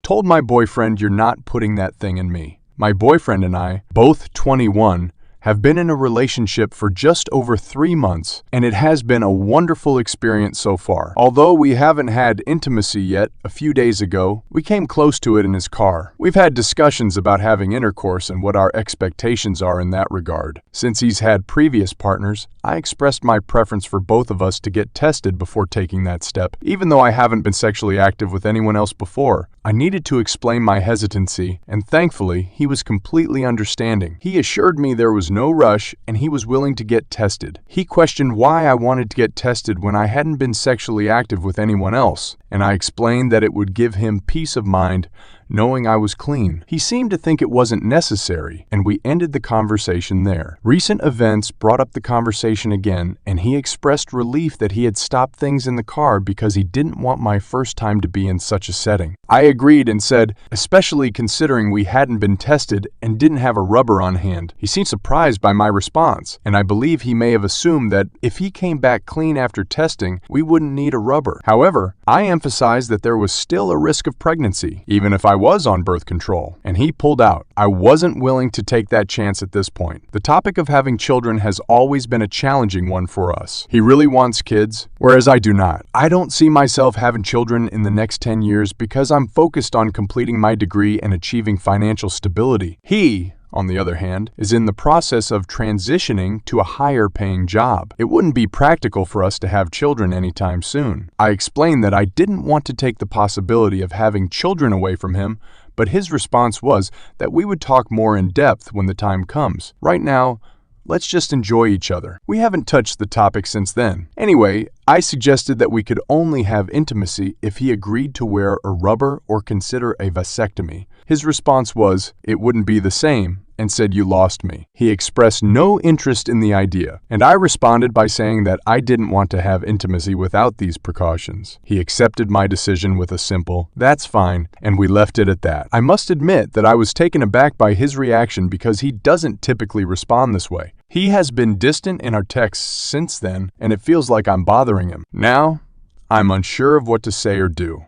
Told my boyfriend you're not putting that thing in me. My boyfriend and I, both 21, have been in a relationship for just over 3 months, and it has been a wonderful experience so far. Although we haven't had intimacy yet, a few days ago, we came close to it in his car. We've had discussions about having intercourse and what our expectations are in that regard. Since he's had previous partners, I expressed my preference for both of us to get tested before taking that step. Even though I haven't been sexually active with anyone else before, I needed to explain my hesitancy, and thankfully, he was completely understanding. He assured me there was no rush and he was willing to get tested. He questioned why I wanted to get tested when I hadn't been sexually active with anyone else, and I explained that it would give him peace of mind knowing I was clean. He seemed to think it wasn't necessary, and we ended the conversation there. Recent events brought up the conversation again, and he expressed relief that he had stopped things in the car because he didn't want my first time to be in such a setting. I agreed and said, especially considering we hadn't been tested and didn't have a rubber on hand. He seemed surprised by my response, and I believe he may have assumed that if he came back clean after testing, we wouldn't need a rubber. However, I emphasized that there was still a risk of pregnancy, even if I was on birth control, and he pulled out. I wasn't willing to take that chance at this point. The topic of having children has always been a challenging one for us. He really wants kids, whereas I do not. I don't see myself having children in the next 10 years because I'm focused on completing my degree and achieving financial stability. He, on the other hand, is in the process of transitioning to a higher-paying job. It wouldn't be practical for us to have children anytime soon. I explained that I didn't want to take the possibility of having children away from him, but his response was that we would talk more in depth when the time comes. Right now, let's just enjoy each other. We haven't touched the topic since then. Anyway, I suggested that we could only have intimacy if he agreed to wear a rubber or consider a vasectomy. His response was, it wouldn't be the same, and said you lost me. He expressed no interest in the idea, and I responded by saying that I didn't want to have intimacy without these precautions. He accepted my decision with a simple, that's fine, and we left it at that. I must admit that I was taken aback by his reaction because he doesn't typically respond this way. He has been distant in our texts since then, and it feels like I'm bothering him. Now, I'm unsure of what to say or do.